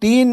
3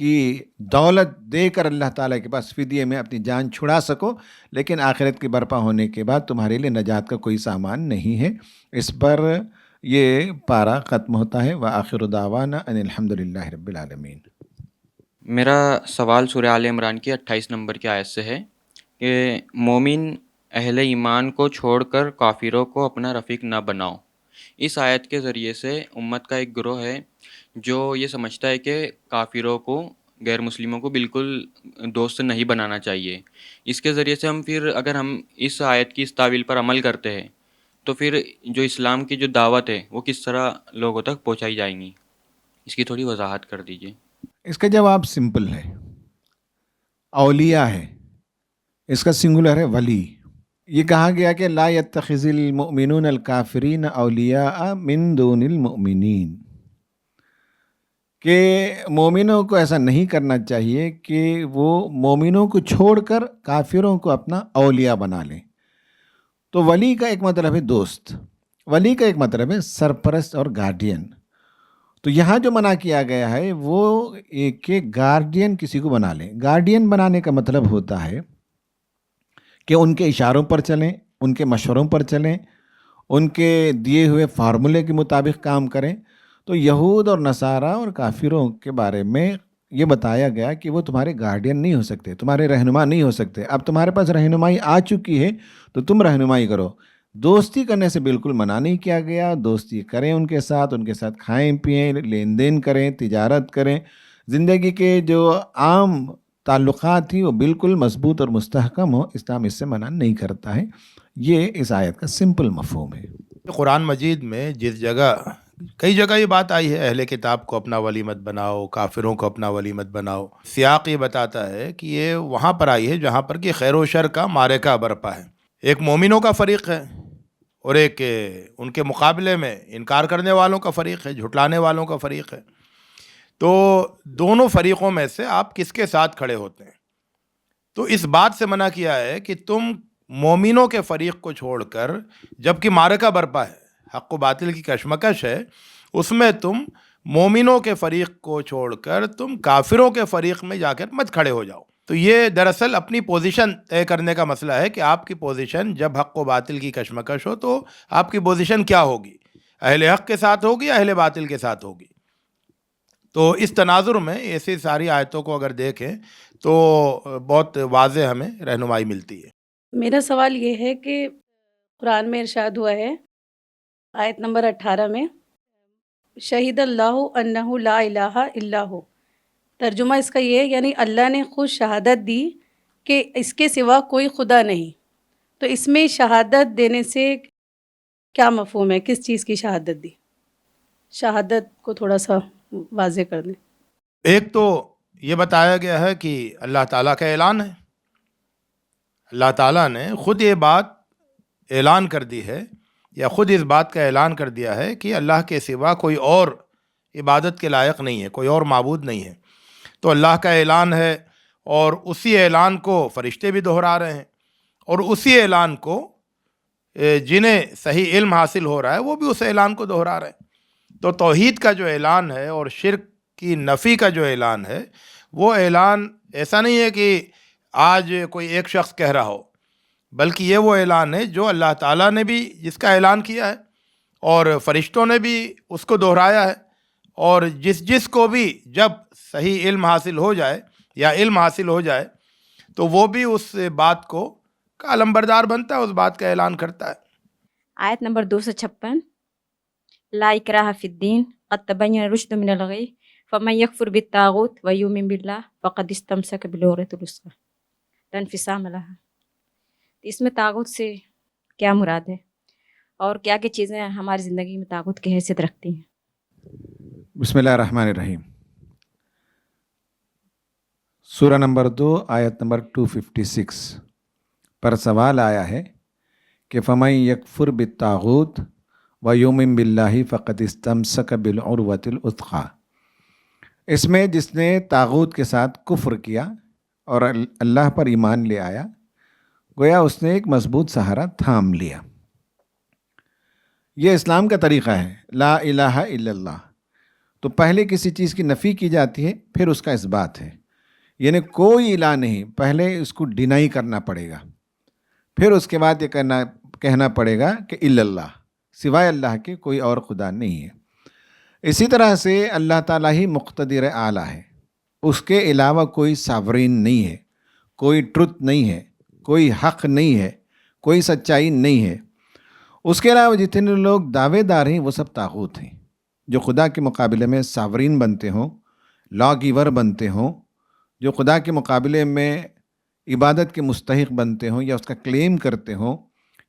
کی دولت دے کر اللہ تعالیٰ کے پاس فدیے میں اپنی جان چھڑا سکو، لیکن آخرت کی برپا ہونے کے بعد تمہارے لیے نجات کا کوئی سامان نہیں ہے۔ اس پر یہ پارہ ختم ہوتا ہے۔ وآخر دعوانا ان الحمد للہ رب العالمین۔ میرا سوال سورہ آل عمران کی 28 نمبر کی آیت سے ہے کہ مومن اہل ایمان کو چھوڑ کر کافروں کو اپنا رفیق نہ بناؤ۔ اس آیت کے ذریعے سے امت کا ایک گروہ ہے جو یہ سمجھتا ہے کہ کافروں کو، غیر مسلموں کو بالکل دوست نہیں بنانا چاہیے۔ اس کے ذریعے سے اگر ہم اس آیت کی اس تعویل پر عمل کرتے ہیں تو پھر جو اسلام کی جو دعوت ہے وہ کس طرح لوگوں تک پہنچائی جائیں گی؟ اس کی تھوڑی وضاحت کر دیجیے۔ اس کا جواب سمپل ہے، اولیاء ہے، اس کا سنگولر ہے ولی۔ یہ کہا گیا کہ لا يتخذ المؤمنون الکافرین اولیاء من دون المؤمنین، کہ مومنوں کو ایسا نہیں کرنا چاہیے کہ وہ مومنوں کو چھوڑ کر کافروں کو اپنا اولیاء بنا لیں۔ تو ولی کا ایک مطلب ہے دوست، ولی کا ایک مطلب ہے سرپرست اور گارڈین۔ تو یہاں جو منع کیا گیا ہے وہ ایک کہ گارڈین کسی کو بنا لیں۔ گارڈین بنانے کا مطلب ہوتا ہے کہ ان کے اشاروں پر چلیں، ان کے مشوروں پر چلیں، ان کے دیے ہوئے فارمولے کے مطابق کام کریں۔ تو یہود اور نصارہ اور کافروں کے بارے میں یہ بتایا گیا کہ وہ تمہارے گارڈین نہیں ہو سکتے، تمہارے رہنما نہیں ہو سکتے۔ اب تمہارے پاس رہنمائی آ چکی ہے تو تم رہنمائی کرو۔ دوستی کرنے سے بالکل منع نہیں کیا گیا، دوستی کریں ان کے ساتھ کھائیں پئیں، لین دین کریں، تجارت کریں، زندگی کے جو عام تعلقات تھی وہ بالکل مضبوط اور مستحکم ہو۔ اسلام اس سے منع نہیں کرتا ہے۔ یہ اس آیت کا سمپل مفہوم ہے۔ قرآن مجید میں جس جگہ کئی جگہ یہ بات آئی ہے اہل کتاب کو اپنا ولی مت بناؤ، کافروں کو اپنا ولی مت بناؤ، سیاق یہ بتاتا ہے کہ یہ وہاں پر آئی ہے جہاں پر کہ خیر و شر کا معرکہ برپا ہے۔ ایک مومنوں کا فریق ہے اور ایک ان کے مقابلے میں انکار کرنے والوں کا فریق ہے، جھٹلانے والوں کا فریق ہے۔ تو دونوں فریقوں میں سے آپ کس کے ساتھ کھڑے ہوتے ہیں؟ تو اس بات سے منع کیا ہے کہ تم مومنوں کے فریق کو چھوڑ کر، جبکہ معرکہ برپا ہے، حق و باطل کی کشمکش ہے، اس میں تم مومنوں کے فریق کو چھوڑ کر تم کافروں کے فریق میں جا کر مت کھڑے ہو جاؤ۔ تو یہ دراصل اپنی پوزیشن طے کرنے کا مسئلہ ہے کہ آپ کی پوزیشن جب حق و باطل کی کشمکش ہو تو آپ کی پوزیشن کیا ہوگی، اہل حق کے ساتھ ہوگی یا اہل باطل کے ساتھ ہوگی۔ تو اس تناظر میں ایسی ساری آیتوں کو اگر دیکھیں تو بہت واضح ہمیں رہنمائی ملتی ہے۔ میرا سوال یہ ہے کہ قرآن میں ارشاد ہوا ہے آیت نمبر 18 میں، شہید اللہ انہ لا الہ الا ہو۔ ترجمہ اس کا یہ ہے، یعنی اللہ نے خود شہادت دی کہ اس کے سوا کوئی خدا نہیں۔ تو اس میں شہادت دینے سے کیا مفہوم ہے؟ کس چیز کی شہادت دی؟ شہادت کو تھوڑا سا واضح کر دیں۔ ایک تو یہ بتایا گیا ہے کہ اللہ تعالیٰ کا اعلان ہے، اللہ تعالیٰ نے خود یہ بات اعلان کر دی ہے، یا خود اس بات کا اعلان کر دیا ہے کہ اللہ کے سوا کوئی اور عبادت کے لائق نہیں ہے، کوئی اور معبود نہیں ہے۔ تو اللہ کا اعلان ہے، اور اسی اعلان کو فرشتے بھی دہرا رہے ہیں، اور اسی اعلان کو جنہیں صحیح علم حاصل ہو رہا ہے وہ بھی اس اعلان کو دہرا رہے ہیں۔ تو توحید کا جو اعلان ہے اور شرک کی نفی کا جو اعلان ہے، وہ اعلان ایسا نہیں ہے کہ آج کوئی ایک شخص کہہ رہا ہو، بلکہ یہ وہ اعلان ہے جو اللہ تعالیٰ نے بھی جس کا اعلان کیا ہے، اور فرشتوں نے بھی اس کو دہرایا ہے، اور جس کو بھی جب صحیح علم حاصل ہو جائے یا علم حاصل ہو جائے تو وہ بھی اس بات کو کا علمبردار بنتا ہے، اس بات کا اعلان کرتا ہے۔ آیت نمبر 256، لا اکراہ فی الدین قد تبین الرشد من الغی فمن یکفر بالطاغوت ویؤمن باللہ فقد استمسک بالعروۃ الوثقی لا انفصام لہا۔ اس میں طاغوت سے کیا مراد ہے، اور کیا کیا چیزیں ہماری زندگی میں طاغوت کی حیثیت رکھتی ہیں؟ بسم اللہ الرحمن الرحیم۔ سورہ نمبر 2 آیت نمبر 256 پر سوال آیا ہے کہ فمن یکفر بالطاغوت ویؤمن باللہ فقد استمسک بالعروۃ الوثقی۔ اس میں جس نے طاغوت کے ساتھ کفر کیا اور اللہ پر ایمان لے آیا، گویا اس نے ایک مضبوط سہارا تھام لیا۔ یہ اسلام کا طریقہ ہے، لا الہ الا اللہ۔ تو پہلے کسی چیز کی نفی کی جاتی ہے پھر اس کا اثبات ہے، یعنی کوئی الہ نہیں، پہلے اس کو ڈینائی کرنا پڑے گا، پھر اس کے بعد یہ کہنا پڑے گا کہ الا اللہ، سوائے اللہ کے کوئی اور خدا نہیں ہے۔ اسی طرح سے اللہ تعالیٰ ہی مقتدر اعلیٰ ہے، اس کے علاوہ کوئی ساورین نہیں ہے، کوئی ٹروتھ نہیں ہے، کوئی حق نہیں ہے، کوئی سچائی نہیں ہے۔ اس کے علاوہ جتنے لوگ دعوے دار ہیں وہ سب طاغوت ہیں، جو خدا کے مقابلے میں ساورین بنتے ہوں، لا گیور بنتے ہوں، جو خدا کے مقابلے میں عبادت کے مستحق بنتے ہوں یا اس کا کلیم کرتے ہوں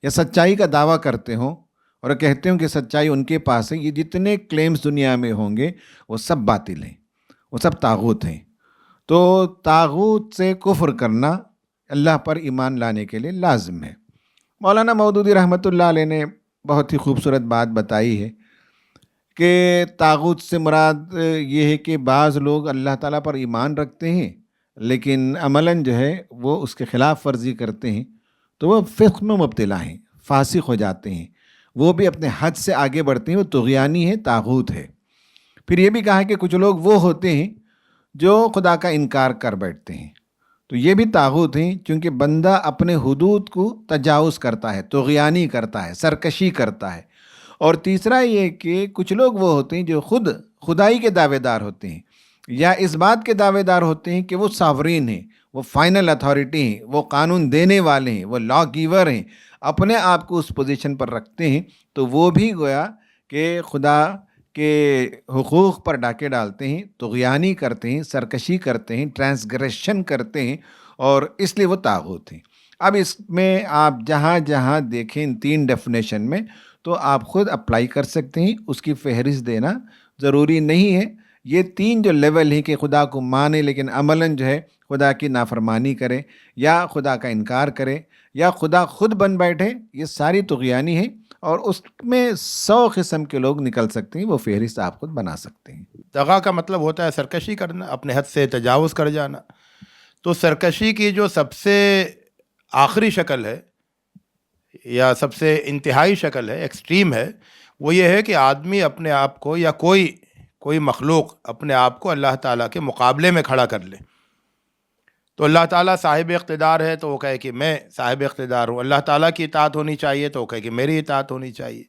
یا سچائی کا دعویٰ کرتے ہوں اور کہتے ہوں کہ سچائی ان کے پاس ہے، یہ جتنے کلیمز دنیا میں ہوں گے وہ سب باطل ہیں، وہ سب طاغوت ہیں۔ تو طاغوت سے کفر کرنا اللہ پر ایمان لانے کے لیے لازم ہے۔ مولانا مودودی رحمۃ اللہ علیہ نے بہت ہی خوبصورت بات بتائی ہے کہ طاغوت سے مراد یہ ہے کہ بعض لوگ اللہ تعالیٰ پر ایمان رکھتے ہیں لیکن عملاً جو ہے وہ اس کے خلاف ورزی کرتے ہیں، تو وہ فسق میں مبتلا ہیں، فاسق ہو جاتے ہیں، وہ بھی اپنے حد سے آگے بڑھتے ہیں، وہ طغیانی ہے، طاغوت ہے۔ پھر یہ بھی کہا کہ کچھ لوگ وہ ہوتے ہیں جو خدا کا انکار کر بیٹھتے ہیں، تو یہ بھی طاغوت ہیں، چونکہ بندہ اپنے حدود کو تجاوز کرتا ہے، طغیانی کرتا ہے، سرکشی کرتا ہے۔ اور تیسرا یہ کہ کچھ لوگ وہ ہوتے ہیں جو خود خدائی کے دعوے دار ہوتے ہیں یا اس بات کے دعوے دار ہوتے ہیں کہ وہ ساورین ہیں، وہ فائنل اتھارٹی ہیں، وہ قانون دینے والے ہیں، وہ لا گیور ہیں، اپنے آپ کو اس پوزیشن پر رکھتے ہیں، تو وہ بھی گویا کہ خدا کے حقوق پر ڈاکے ڈالتے ہیں، طغیانی کرتے ہیں، سرکشی کرتے ہیں، ٹرانسگریشن کرتے ہیں، اور اس لیے وہ طاغوت ہیں۔ اب اس میں آپ جہاں جہاں دیکھیں ان تین ڈیفینیشن میں تو آپ خود اپلائی کر سکتے ہیں، اس کی فہرست دینا ضروری نہیں ہے۔ یہ تین جو لیول ہیں کہ خدا کو مانے لیکن عملاً جو ہے خدا کی نافرمانی کرے یا خدا کا انکار کرے یا خدا خود بن بیٹھے، یہ ساری طغیانی ہیں، اور اس میں 100 قسم کے لوگ نکل سکتے ہیں، وہ فہرست آپ خود بنا سکتے ہیں۔ دغا کا مطلب ہوتا ہے سرکشی کرنا، اپنے حد سے تجاوز کر جانا۔ تو سرکشی کی جو سب سے آخری شکل ہے یا سب سے انتہائی شکل ہے، ایکسٹریم ہے، وہ یہ ہے کہ آدمی اپنے آپ کو یا کوئی مخلوق اپنے آپ کو اللہ تعالیٰ کے مقابلے میں کھڑا کر لے۔ تو اللہ تعالیٰ صاحب اقتدار ہے تو وہ کہے کہ میں صاحب اقتدار ہوں، اللہ تعالیٰ کی اطاعت ہونی چاہیے تو وہ کہے کہ میری اطاعت ہونی چاہیے،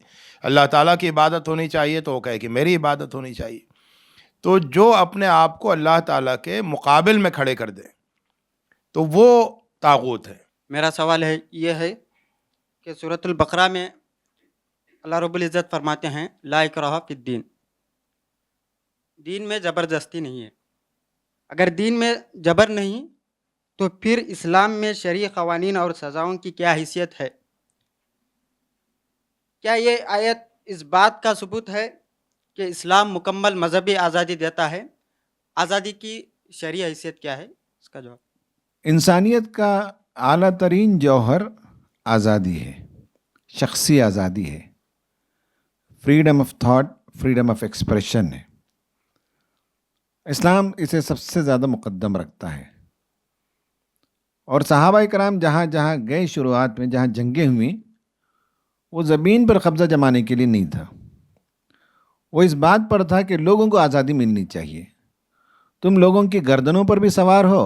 اللہ تعالیٰ کی عبادت ہونی چاہیے تو وہ کہے کہ میری عبادت ہونی چاہیے۔ تو جو اپنے آپ کو اللہ تعالیٰ کے مقابل میں کھڑے کر دے تو وہ طاغوت ہے۔ میرا سوال یہ ہے کہ سورۃ البقرہ میں اللہ رب العزت فرماتے ہیں لا اکراہ فی الدین، دین میں زبردستی نہیں ہے۔ اگر دین میں جبر نہیں تو پھر اسلام میں شرعی قوانین اور سزاؤں کی کیا حیثیت ہے؟ کیا یہ آیت اس بات کا ثبوت ہے کہ اسلام مکمل مذہبی آزادی دیتا ہے؟ آزادی کی شرعی حیثیت کیا ہے؟ اس کا جواب۔ انسانیت کا اعلیٰ ترین جوہر آزادی ہے، شخصی آزادی ہے، freedom of thought, freedom of expression ہے۔ اسلام اسے سب سے زیادہ مقدم رکھتا ہے، اور صحابہ کرام جہاں جہاں گئے شروعات میں، جہاں جنگیں ہوئیں، وہ زمین پر قبضہ جمانے کے لیے نہیں تھا، وہ اس بات پر تھا کہ لوگوں کو آزادی ملنی چاہیے۔ تم لوگوں کی گردنوں پر بھی سوار ہو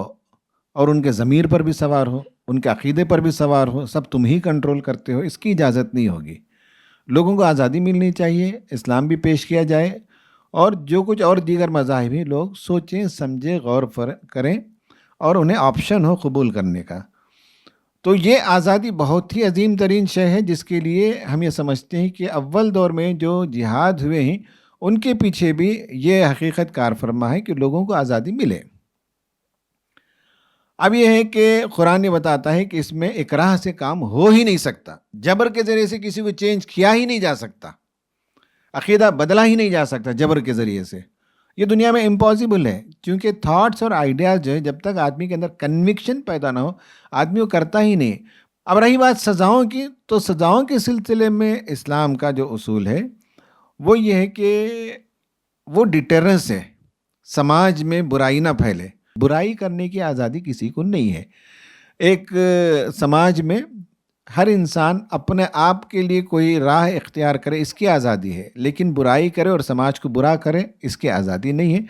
اور ان کے ضمیر پر بھی سوار ہو، ان کے عقیدے پر بھی سوار ہو، سب تم ہی کنٹرول کرتے ہو، اس کی اجازت نہیں ہوگی۔ لوگوں کو آزادی ملنی چاہیے، اسلام بھی پیش کیا جائے، اور جو کچھ اور دیگر مذاہب ہیں لوگ سوچیں، سمجھیں، غور کریں، اور انہیں آپشن ہو قبول کرنے کا۔ تو یہ آزادی بہت ہی عظیم ترین شے ہے، جس کے لیے ہم یہ سمجھتے ہیں کہ اول دور میں جو جہاد ہوئے ہیں ان کے پیچھے بھی یہ حقیقت کار فرما ہے کہ لوگوں کو آزادی ملے۔ اب یہ ہے کہ قرآن نے بتاتا ہے کہ اس میں اکراہ سے کام ہو ہی نہیں سکتا، جبر کے ذریعے سے کسی کو چینج کیا ہی نہیں جا سکتا، عقیدہ بدلا ہی نہیں جا سکتا جبر کے ذریعے سے، یہ دنیا میں امپاسبل ہے، کیونکہ تھاٹس اور آئیڈیاز جو ہے جب تک آدمی کے اندر کنوکشن پیدا نہ ہو آدمی وہ کرتا ہی نہیں۔ اب رہی بات سزاؤں کی، تو سزاؤں کے سلسلے میں اسلام کا جو اصول ہے وہ یہ ہے کہ وہ ڈیٹرنس ہے، سماج میں برائی نہ پھیلے، برائی کرنے کی آزادی کسی کو نہیں ہے۔ ایک سماج میں ہر انسان اپنے آپ کے لیے کوئی راہ اختیار کرے، اس کی آزادی ہے، لیکن برائی کرے اور سماج کو برا کرے اس کی آزادی نہیں ہے۔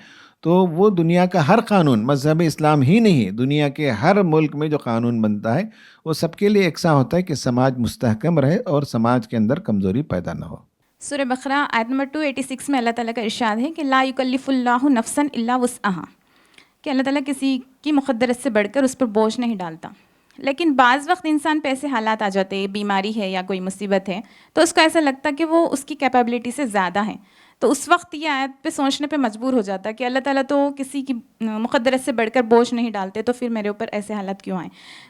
تو وہ دنیا کا ہر قانون، مذہب اسلام ہی نہیں، دنیا کے ہر ملک میں جو قانون بنتا ہے وہ سب کے لیے یکساں ہوتا ہے کہ سماج مستحکم رہے اور سماج کے اندر کمزوری پیدا نہ ہو۔ سورہ بقرہ آیت نمبر 286 میں اللہ تعالیٰ کا ارشاد ہے کہ لا یکلف اللہ نفسا الا وسعها، کہ اللہ تعالیٰ کسی کی مقدرت سے بڑھ کر اس پر بوجھ نہیں ڈالتا۔ لیکن بعض وقت انسان پہ ایسے حالات آ جاتے ہیں، بیماری ہے یا کوئی مصیبت ہے، تو اس کو ایسا لگتا کہ وہ اس کی کیپیبلٹی سے زیادہ ہے، تو اس وقت یہ آیت پہ سوچنے پہ مجبور ہو جاتا ہے کہ اللہ تعالیٰ تو کسی کی مقدرت سے بڑھ کر بوجھ نہیں ڈالتے، تو پھر میرے اوپر ایسے حالات کیوں آئیں۔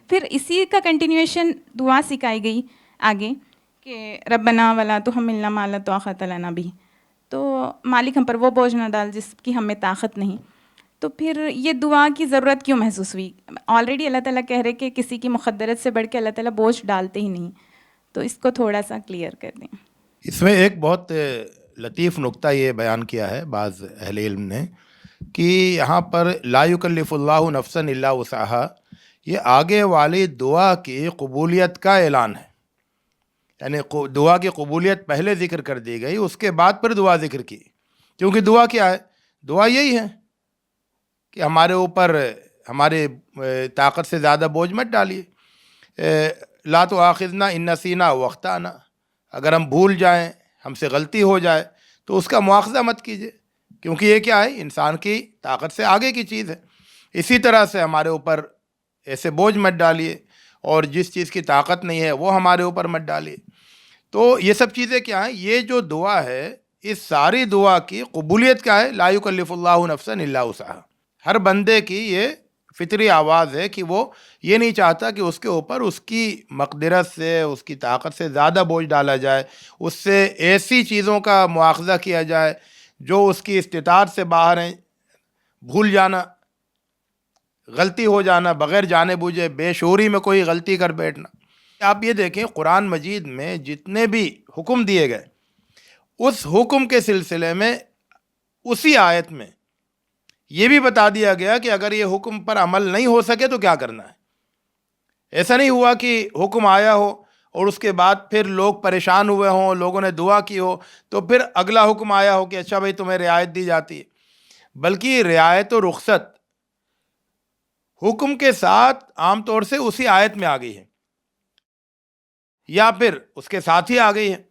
پھر اسی کا کنٹینیویشن دعا سکھائی گئی آگے کہ ربنا ولا تحملنا ما لا طاقت لنا بہ، تو مالک ہم پر وہ بوجھ نہ ڈال جس کی ہمیں طاقت نہیں۔ تو پھر یہ دعا کی ضرورت کیوں محسوس ہوئی؟ آلریڈی اللہ تعالیٰ کہہ رہے کہ کسی کی مقدرت سے بڑھ کے اللہ تعالیٰ بوجھ ڈالتے ہی نہیں، تو اس کو تھوڑا سا کلیئر کر دیں۔ اس میں ایک بہت لطیف نقطہ یہ بیان کیا ہے بعض اہل علم نے کہ یہاں پر لا یکلف اللہ نفسا الا وسعها، یہ آگے والی دعا کی قبولیت کا اعلان ہے، یعنی دعا کی قبولیت پہلے ذکر کر دی گئی، اس کے بعد پھر دعا ذکر کی، کیونکہ دعا کیا ہے؟ دعا یہی ہے کہ ہمارے اوپر ہمارے طاقت سے زیادہ بوجھ مت ڈالیے، لا تؤاخذنا ان نسینا او اخطانا، اگر ہم بھول جائیں، ہم سے غلطی ہو جائے تو اس کا مواخذہ مت کیجیے، کیونکہ یہ کیا ہے؟ انسان کی طاقت سے آگے کی چیز ہے۔ اسی طرح سے ہمارے اوپر ایسے بوجھ مت ڈالیے، اور جس چیز کی طاقت نہیں ہے وہ ہمارے اوپر مت ڈالیے۔ تو یہ سب چیزیں کیا ہیں؟ یہ جو دعا ہے، اس ساری دعا کی قبولیت کیا ہے؟ لا یکلف اللہ نفسا الا وسعها۔ ہر بندے کی یہ فطری آواز ہے کہ وہ یہ نہیں چاہتا کہ اس کے اوپر اس کی مقدرت سے، اس کی طاقت سے زیادہ بوجھ ڈالا جائے، اس سے ایسی چیزوں کا مواخذہ کیا جائے جو اس کی استطاعت سے باہر ہیں، بھول جانا، غلطی ہو جانا، بغیر جانے بوجھے بے شعوری میں کوئی غلطی کر بیٹھنا۔ آپ یہ دیکھیں قرآن مجید میں جتنے بھی حکم دیے گئے، اس حکم کے سلسلے میں اسی آیت میں یہ بھی بتا دیا گیا کہ اگر یہ حکم پر عمل نہیں ہو سکے تو کیا کرنا ہے۔ ایسا نہیں ہوا کہ حکم آیا ہو اور اس کے بعد پھر لوگ پریشان ہوئے ہوں، لوگوں نے دعا کی ہو، تو پھر اگلا حکم آیا ہو کہ اچھا بھائی تمہیں رعایت دی جاتی ہے، بلکہ رعایت و رخصت حکم کے ساتھ عام طور سے اسی آیت میں آ گئی ہے، یا پھر اس کے ساتھ ہی آ گئی ہے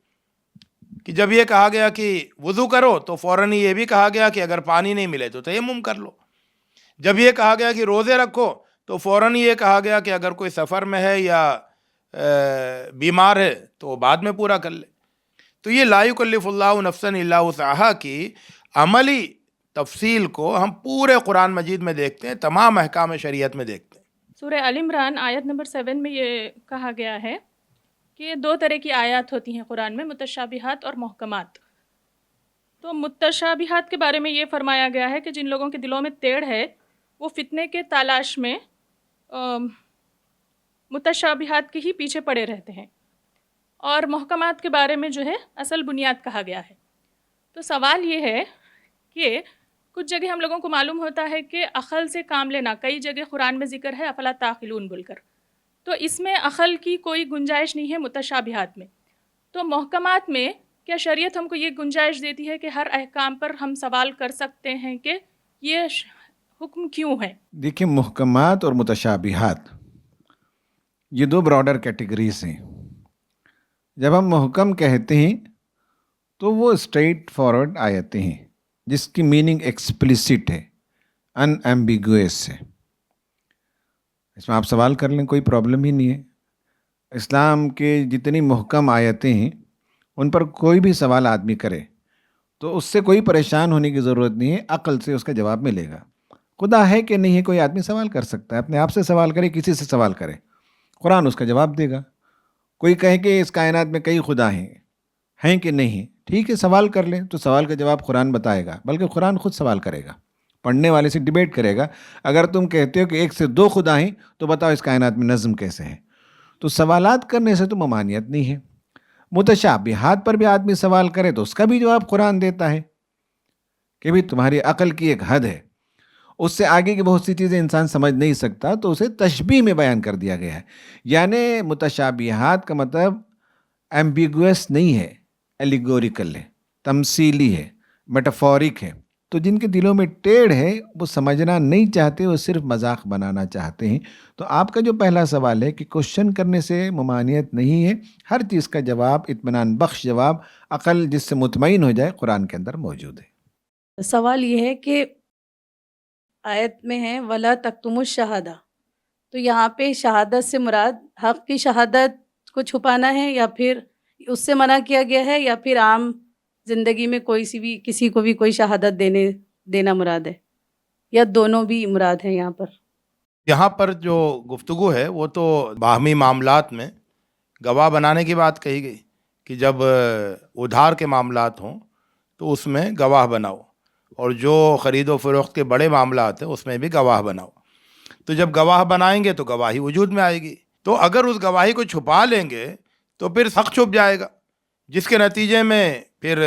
کہ جب یہ کہا گیا کہ وضو کرو تو فوراً یہ بھی کہا گیا کہ اگر پانی نہیں ملے تو تیمم کر لو۔ جب یہ کہا گیا کہ روزے رکھو تو فوراً یہ کہا گیا کہ اگر کوئی سفر میں ہے یا بیمار ہے تو وہ بعد میں پورا کر لے۔ تو یہ لا یکلف اللہ نفسا الا وسعها کی عملی تفصیل کو ہم پورے قرآن مجید میں دیکھتے ہیں، تمام احکام شریعت میں دیکھتے ہیں۔ سورہ آل عمران آیت نمبر 7 میں یہ کہا گیا ہے کہ 2 طرح کی آیات ہوتی ہیں قرآن میں، متشابہات اور محکمات۔ تو متشابہات کے بارے میں یہ فرمایا گیا ہے کہ جن لوگوں کے دلوں میں ٹیڑھ ہے وہ فتنے کے تلاش میں متشابہات کے ہی پیچھے پڑے رہتے ہیں، اور محکمات کے بارے میں جو ہے اصل بنیاد کہا گیا ہے۔ تو سوال یہ ہے کہ کچھ جگہ ہم لوگوں کو معلوم ہوتا ہے کہ عقل سے کام لینا، کئی جگہ قرآن میں ذکر ہے افلا تعقلون بول کر، تو اس میں عقل کی کوئی گنجائش نہیں ہے متشابہات میں۔ تو محکمات میں کیا شریعت ہم کو یہ گنجائش دیتی ہے کہ ہر احکام پر ہم سوال کر سکتے ہیں کہ یہ حکم کیوں ہے؟ دیکھیں، محکمات اور متشابہات یہ 2 براڈر کیٹیگریز ہیں۔ جب ہم محکم کہتے ہیں تو وہ اسٹریٹ فارورڈ آیتیں ہیں جس کی میننگ ایکسپلیسٹ ہے، ان ایمبیگوئس ہے، اس میں آپ سوال کر لیں کوئی پرابلم ہی نہیں ہے۔ اسلام کے جتنی محکم آیتیں ہیں ان پر کوئی بھی سوال آدمی کرے تو اس سے کوئی پریشان ہونے کی ضرورت نہیں ہے، عقل سے اس کا جواب ملے گا۔ خدا ہے کہ نہیں ہے کوئی آدمی سوال کر سکتا ہے، اپنے آپ سے سوال کرے، کسی سے سوال کرے، قرآن اس کا جواب دے گا۔ کوئی کہے کہ اس کائنات میں کئی خدا ہیں کہ نہیں ہیں، ٹھیک ہے سوال کر لیں، تو سوال کا جواب قرآن بتائے گا، بلکہ قرآن خود سوال کرے گا، پڑھنے والے سے ڈیبیٹ کرے گا۔ اگر تم کہتے ہو کہ 1 سے 2 خدا ہیں تو بتاؤ اس کائنات میں نظم کیسے ہے؟ تو سوالات کرنے سے تو ممانعت نہیں ہے۔ متشابہات پر بھی آدمی سوال کرے تو اس کا بھی جواب قرآن دیتا ہے کہ بھی تمہاری عقل کی ایک حد ہے، اس سے آگے کی بہت سی چیزیں انسان سمجھ نہیں سکتا تو اسے تشبیہ میں بیان کر دیا گیا ہے. یعنی متشابہات کا مطلب ایمبیگوس نہیں ہے، ایلیگوریکل ہے، تمثیلی ہے، میٹافورک ہے. تو جن کے دلوں میں ٹیڑھ ہے وہ سمجھنا نہیں چاہتے، وہ صرف مذاق بنانا چاہتے ہیں. تو آپ کا جو پہلا سوال ہے کہ کوشچن کرنے سے ممانعت نہیں ہے، ہر چیز کا جواب، اطمینان بخش جواب، عقل جس سے مطمئن ہو جائے، قرآن کے اندر موجود ہے. سوال یہ ہے کہ آیت میں ہے ولا تکتموا الشہادہ، تو یہاں پہ شہادت سے مراد حق کی شہادت کو چھپانا ہے، یا پھر اس سے منع کیا گیا ہے، یا پھر عام زندگی میں کسی کو بھی کوئی شہادت دینا مراد ہے، یا دونوں بھی مراد ہیں یہاں پر؟ یہاں پر جو گفتگو ہے وہ تو باہمی معاملات میں گواہ بنانے کی بات کہی گئی کہ جب ادھار کے معاملات ہوں تو اس میں گواہ بناؤ، اور جو خرید و فروخت کے بڑے معاملات ہیں اس میں بھی گواہ بناؤ. تو جب گواہ بنائیں گے تو گواہی وجود میں آئے گی. تو اگر اس گواہی کو چھپا لیں گے تو پھر حق چھپ جائے گا، جس کے نتیجے میں پھر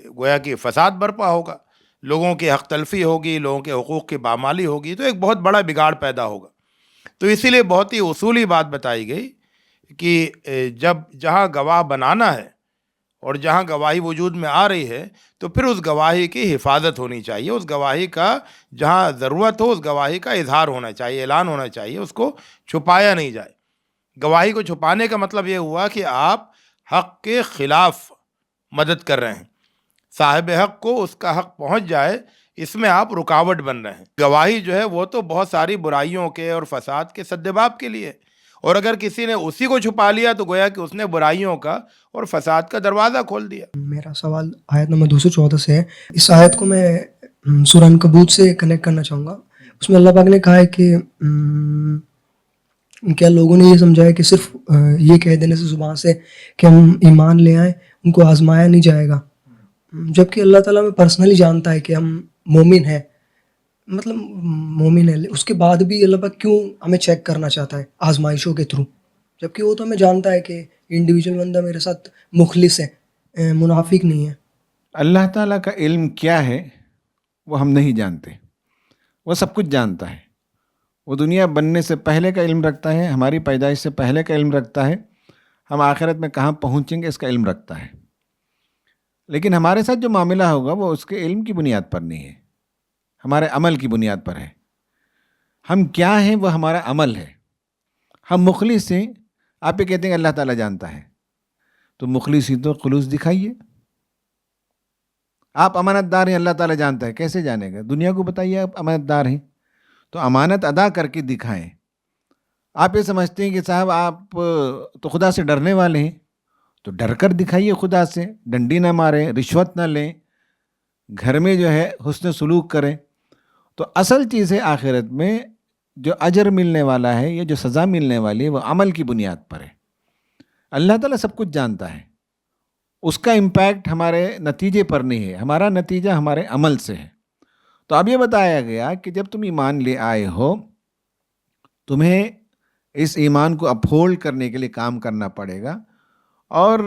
گویا کہ فساد برپا ہوگا، لوگوں کی حق تلفی ہوگی، لوگوں کے حقوق کی پامالی ہوگی، تو ایک بہت بڑا بگاڑ پیدا ہوگا. تو اسی لیے بہت ہی اصولی بات بتائی گئی کہ جہاں گواہ بنانا ہے اور جہاں گواہی وجود میں آ رہی ہے تو پھر اس گواہی کی حفاظت ہونی چاہیے، اس گواہی کا جہاں ضرورت ہو اس گواہی کا اظہار ہونا چاہیے، اعلان ہونا چاہیے، اس کو چھپایا نہیں جائے. گواہی کو چھپانے کا مطلب یہ ہوا کہ آپ حق کے خلاف مدد کر رہے ہیں، صاحب حق کو اس کا حق پہنچ جائے اس میں آپ رکاوٹ بن رہے ہیں. گواہی جو ہے وہ تو بہت ساری برائیوں کے اور فساد کے سدباب کے لیے، اور اگر کسی نے اسی کو چھپا لیا تو گویا کہ اس نے برائیوں کا اور فساد کا دروازہ کھول دیا. میرا سوال آیت نمبر 214 سے ہے. اس آیت کو میں سورہ عنکبوت سے کنیکٹ کرنا چاہوں گا. اس میں اللہ پاک نے کہا ہے کہ کیا لوگوں نے یہ سمجھا ہے کہ صرف یہ کہہ دینے سے زبان سے کہ ہم ایمان لے آئیں ان کو آزمایا نہیں جائے گا، جبکہ اللہ تعالیٰ میں پرسنلی جانتا ہے کہ ہم مومن ہیں، مطلب مومن ہے، اس کے بعد بھی اللہ پاک کیوں ہمیں چیک کرنا چاہتا ہے آزمائشوں کے تھرو، جبکہ وہ تو ہمیں جانتا ہے کہ انڈیویجول بندہ میرے ساتھ مخلص ہے، منافق نہیں ہے. اللہ تعالیٰ کا علم کیا ہے وہ ہم نہیں جانتے، وہ سب کچھ جانتا ہے. وہ دنیا بننے سے پہلے کا علم رکھتا ہے، ہماری پیدائش سے پہلے کا علم رکھتا ہے، ہم آخرت میں کہاں پہنچیں گے اس کا علم رکھتا ہے. لیکن ہمارے ساتھ جو معاملہ ہوگا وہ اس کے علم کی بنیاد پر نہیں ہے، ہمارے عمل کی بنیاد پر ہے. ہم کیا ہیں وہ ہمارا عمل ہے. ہم مخلص ہیں، آپ یہ کہتے ہیں کہ اللہ تعالیٰ جانتا ہے، تو مخلص ہی تو خلوص دکھائیے. آپ امانت دار ہیں، اللہ تعالیٰ جانتا ہے، کیسے جانے گا؟ دنیا کو بتائیے آپ امانت دار ہیں تو امانت ادا کر کے دکھائیں. آپ یہ سمجھتے ہیں کہ صاحب آپ تو خدا سے ڈرنے والے ہیں، تو ڈر کر دکھائیے خدا سے، ڈنڈی نہ ماریں، رشوت نہ لیں، گھر میں جو ہے حسن سلوک کریں. تو اصل چیز ہے آخرت میں جو اجر ملنے والا ہے یا جو سزا ملنے والی ہے وہ عمل کی بنیاد پر ہے. اللہ تعالیٰ سب کچھ جانتا ہے، اس کا امپیکٹ ہمارے نتیجے پر نہیں ہے، ہمارا نتیجہ ہمارے عمل سے ہے. تو اب یہ بتایا گیا کہ جب تم ایمان لے آئے ہو تمہیں اس ایمان کو اپہولڈ کرنے کے لیے کام کرنا پڑے گا، اور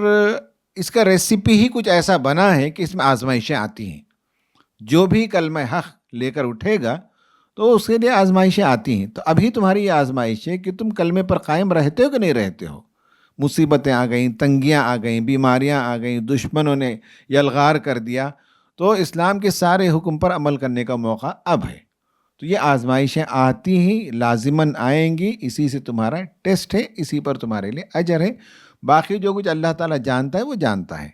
اس کا ریسیپی ہی کچھ ایسا بنا ہے کہ اس میں آزمائشیں آتی ہیں. جو بھی کلمہ حق لے کر اٹھے گا تو اس کے لیے آزمائشیں آتی ہیں. تو ابھی تمہاری یہ آزمائش ہے کہ تم کلمے پر قائم رہتے ہو کہ نہیں رہتے ہو. مصیبتیں آ گئیں، تنگیاں آ گئیں، بیماریاں آ گئیں، دشمنوں نے یلغار کر دیا، تو اسلام کے سارے حکم پر عمل کرنے کا موقع اب ہے. تو یہ آزمائشیں آتی ہی لازماً آئیں گی، اسی سے تمہارا ٹیسٹ ہے، اسی پر تمہارے لیے اجر ہے. باقی جو کچھ اللہ تعالیٰ جانتا ہے وہ جانتا ہے،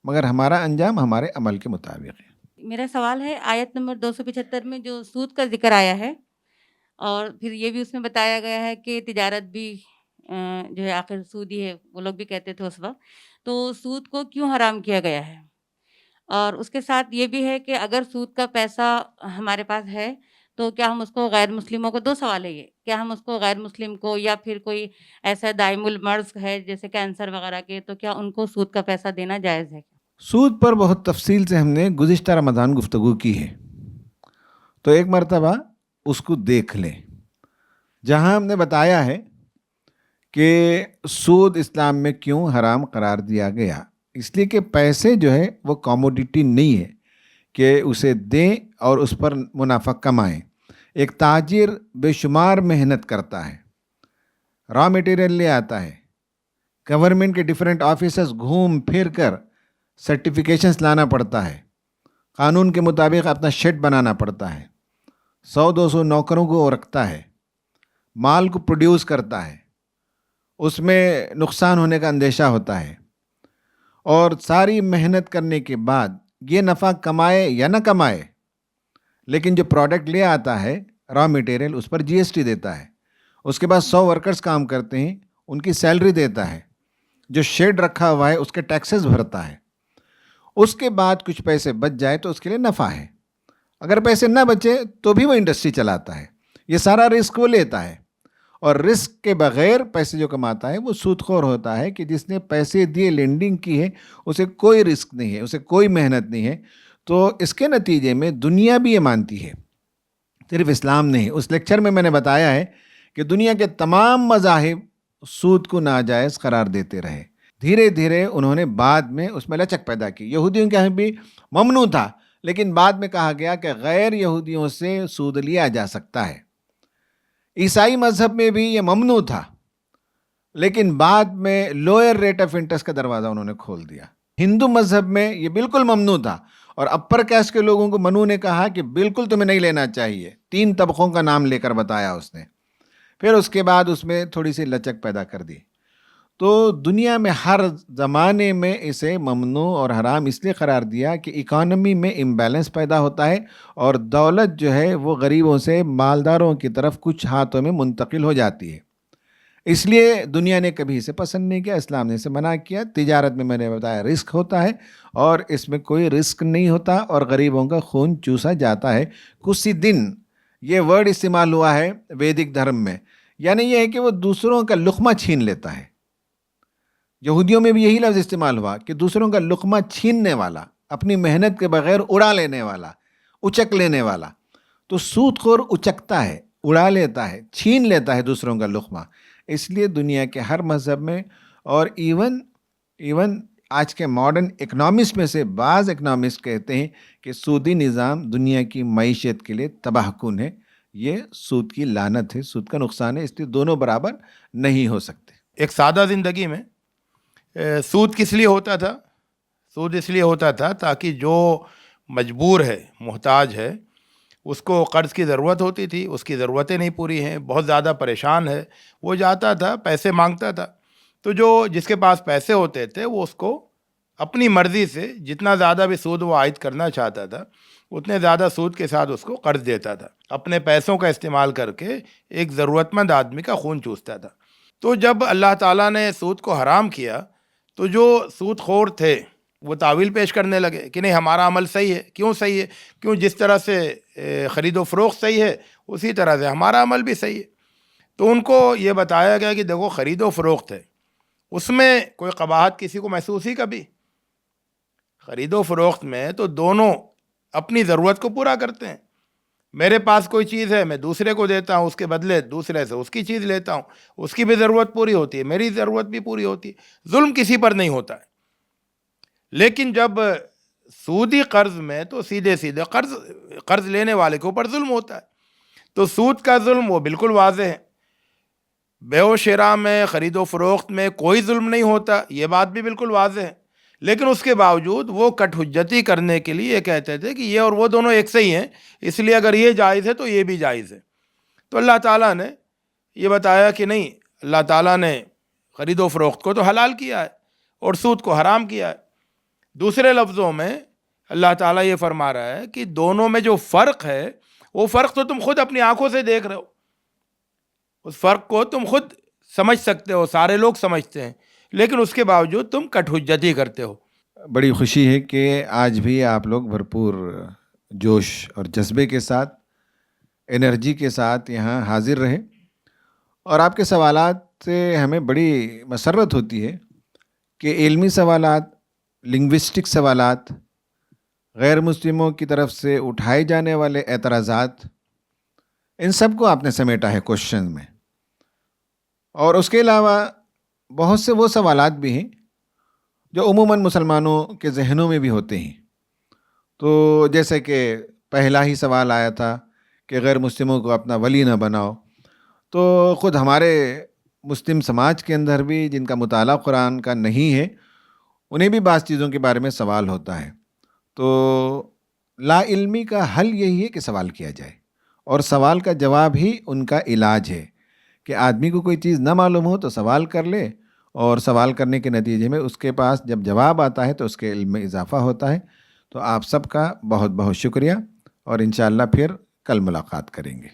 مگر ہمارا انجام ہمارے عمل کے مطابق ہے. میرا سوال ہے آیت نمبر 275 میں جو سود کا ذکر آیا ہے، اور پھر یہ بھی اس میں بتایا گیا ہے کہ تجارت بھی جو ہے آخر سود ہی ہے، وہ لوگ بھی کہتے تھے اس وقت، تو سود کو کیوں حرام کیا گیا ہے؟ اور اس کے ساتھ یہ بھی ہے کہ اگر سود کا پیسہ ہمارے پاس ہے تو کیا ہم اس کو غیر مسلموں کو، دو سوال ہے یہ، کیا ہم اس کو غیر مسلم کو یا پھر کوئی ایسا دائم المرض ہے جیسے کینسر وغیرہ کے، تو کیا ان کو سود کا پیسہ دینا جائز ہے؟ سود پر بہت تفصیل سے ہم نے گزشتہ رمضان گفتگو کی ہے، تو ایک مرتبہ اس کو دیکھ لیں، جہاں ہم نے بتایا ہے کہ سود اسلام میں کیوں حرام قرار دیا گیا. اس لیے کہ پیسے جو ہے وہ کاموڈیٹی نہیں ہے کہ اسے دیں اور اس پر منافع کمائیں. ایک تاجر بے شمار محنت کرتا ہے، را مٹیریل لے آتا ہے، گورنمنٹ کے ڈیفرنٹ آفیسز گھوم پھر کر سرٹیفکیشنز لانا پڑتا ہے، قانون کے مطابق اپنا شیڈ بنانا پڑتا ہے، 100-200 نوکروں کو رکھتا ہے، مال کو پروڈیوس کرتا ہے، اس میں نقصان ہونے کا اندیشہ ہوتا ہے، اور ساری محنت کرنے کے بعد یہ نفع کمائے یا نہ کمائے، لیکن جو پروڈکٹ لے آتا ہے را مٹیریل، اس پر جی ایس ٹی دیتا ہے، اس کے بعد 100 ورکرز کام کرتے ہیں، ان کی سیلری دیتا ہے، جو شیڈ رکھا ہوا ہے اس کے ٹیکسز بھرتا ہے، اس کے بعد کچھ پیسے بچ جائے تو اس کے لیے نفع ہے، اگر پیسے نہ بچے تو بھی وہ انڈسٹری چلاتا ہے، یہ سارا رسک وہ لیتا ہے، اور رسک کے بغیر پیسے جو کماتا ہے وہ سود خور ہوتا ہے کہ جس نے پیسے دیے، لینڈنگ کی ہے، اسے کوئی رسک نہیں ہے، اسے کوئی محنت نہیں ہے، تو اس کے نتیجے میں دنیا بھی یہ مانتی ہے، صرف اسلام نہیں۔ اس لیکچر میں نے بتایا ہے کہ دنیا کے تمام مذاہب سود کو ناجائز قرار دیتے رہے، دھیرے دھیرے انہوں نے بعد میں اس میں لچک پیدا کی، یہودیوں کے یہاں بھی ممنوع تھا، لیکن بعد میں کہا گیا کہ غیر یہودیوں سے سود لیا جا سکتا ہے، عیسائی مذہب میں بھی یہ ممنوع تھا، لیکن بعد میں لوئر ریٹ آف انٹرسٹ کا دروازہ انہوں نے کھول دیا، ہندو مذہب میں یہ بالکل ممنوع تھا، اور اپر کاسٹ کے لوگوں کو منو نے کہا کہ بالکل تمہیں نہیں لینا چاہیے، 3 طبقوں کا نام لے کر بتایا اس نے، پھر اس کے بعد اس میں تھوڑی سی لچک پیدا کر دی۔ تو دنیا میں ہر زمانے میں اسے ممنوع اور حرام اس لیے قرار دیا کہ اکانومی میں امبیلنس پیدا ہوتا ہے، اور دولت جو ہے وہ غریبوں سے مالداروں کی طرف کچھ ہاتھوں میں منتقل ہو جاتی ہے، اس لیے دنیا نے کبھی اسے پسند نہیں کیا، اسلام نے اسے منع کیا۔ تجارت میں نے بتایا رسک ہوتا ہے، اور اس میں کوئی رسک نہیں ہوتا، اور غریبوں کا خون چوسا جاتا ہے۔ کسی دن یہ ورڈ استعمال ہوا ہے ویدک دھرم میں، یعنی یہ ہے کہ وہ دوسروں کا لقمہ چھین لیتا ہے، یہودیوں میں بھی یہی لفظ استعمال ہوا کہ دوسروں کا لقمہ چھیننے والا، اپنی محنت کے بغیر اڑا لینے والا، اچک لینے والا۔ تو سود خور اچکتا ہے، اڑا لیتا ہے، چھین لیتا ہے دوسروں کا لقمہ، اس لیے دنیا کے ہر مذہب میں، اور ایون آج کے ماڈرن اکنامسٹ میں سے بعض اکنامسٹ کہتے ہیں کہ سودی نظام دنیا کی معیشت کے لیے تباہ کن ہے، یہ سود کی لعنت ہے، سود کا نقصان ہے، اس لیے دونوں برابر نہیں ہو سکتے۔ ایک سادہ زندگی میں سود کس لیے ہوتا تھا؟ سود اس لیے ہوتا تھا تاکہ جو مجبور ہے، محتاج ہے، اس کو قرض کی ضرورت ہوتی تھی، اس کی ضرورتیں نہیں پوری ہیں، بہت زیادہ پریشان ہے، وہ جاتا تھا، پیسے مانگتا تھا، تو جس کے پاس پیسے ہوتے تھے وہ اس کو اپنی مرضی سے جتنا زیادہ بھی سود وہ عائد کرنا چاہتا تھا، اتنے زیادہ سود کے ساتھ اس کو قرض دیتا تھا، اپنے پیسوں کا استعمال کر کے ایک ضرورت مند آدمی کا خون چوستا تھا۔ تو جب اللہ تعالیٰ نے سود کو حرام کیا تو جو سود خور تھے وہ تعویل پیش کرنے لگے کہ نہیں، ہمارا عمل صحیح ہے۔ کیوں صحیح ہے؟ کیوں جس طرح سے خرید و فروخت صحیح ہے اسی طرح سے ہمارا عمل بھی صحیح ہے۔ تو ان کو یہ بتایا گیا کہ دیکھو، خرید و فروخت ہے، اس میں کوئی قباحت کسی کو محسوس ہی کبھی؟ خرید و فروخت میں تو دونوں اپنی ضرورت کو پورا کرتے ہیں، میرے پاس کوئی چیز ہے، میں دوسرے کو دیتا ہوں، اس کے بدلے دوسرے سے اس کی چیز لیتا ہوں، اس کی بھی ضرورت پوری ہوتی ہے، میری ضرورت بھی پوری ہوتی ہے، ظلم کسی پر نہیں ہوتا ہے۔ لیکن جب سودی قرض میں تو سیدھے قرض لینے والے کے اوپر ظلم ہوتا ہے۔ تو سود کا ظلم وہ بالکل واضح ہے، بے و شراء میں، خرید و فروخت میں کوئی ظلم نہیں ہوتا، یہ بات بھی بالکل واضح ہے، لیکن اس کے باوجود وہ کٹ حجتی کرنے کے لیے یہ کہتے تھے کہ یہ اور وہ دونوں ایک سے ہی ہیں، اس لیے اگر یہ جائز ہے تو یہ بھی جائز ہے۔ تو اللہ تعالیٰ نے یہ بتایا کہ نہیں، اللہ تعالیٰ نے خرید و فروخت کو تو حلال کیا ہے اور سود کو حرام کیا ہے۔ دوسرے لفظوں میں اللہ تعالیٰ یہ فرما رہا ہے کہ دونوں میں جو فرق ہے، وہ فرق تو تم خود اپنی آنکھوں سے دیکھ رہے ہو، اس فرق کو تم خود سمجھ سکتے ہو، سارے لوگ سمجھتے ہیں، لیکن اس کے باوجود تم کٹ حجتی کرتے ہو۔ بڑی خوشی ہے کہ آج بھی آپ لوگ بھرپور جوش اور جذبے کے ساتھ، انرجی کے ساتھ یہاں حاضر رہے، اور آپ کے سوالات سے ہمیں بڑی مسرت ہوتی ہے کہ علمی سوالات، لنگوسٹک سوالات، غیر مسلموں کی طرف سے اٹھائے جانے والے اعتراضات، ان سب کو آپ نے سمیٹا ہے کوشچن میں، اور اس کے علاوہ بہت سے وہ سوالات بھی ہیں جو عموماً مسلمانوں کے ذہنوں میں بھی ہوتے ہیں۔ تو جیسے کہ پہلا ہی سوال آیا تھا کہ کہ غیر مسلموں کو اپنا ولی نہ بناؤ. تو خود ہمارے مسلم سماج کے اندر بھی جن کا مطالعہ قرآن کا نہیں ہے انہیں بھی بعض چیزوں کے بارے میں سوال ہوتا ہے. تو لا علمی کا حل یہی ہے کہ سوال کیا جائے، اور سوال کا جواب ہی ان کا علاج ہے کہ آدمی کو کوئی چیز نہ معلوم ہو تو سوال کر لے، اور سوال کرنے کے نتیجے میں اس کے پاس جب جواب آتا ہے تو اس کے علم میں اضافہ ہوتا ہے. تو آپ سب کا بہت بہت شکریہ، اور انشاءاللہ پھر کل ملاقات کریں گے.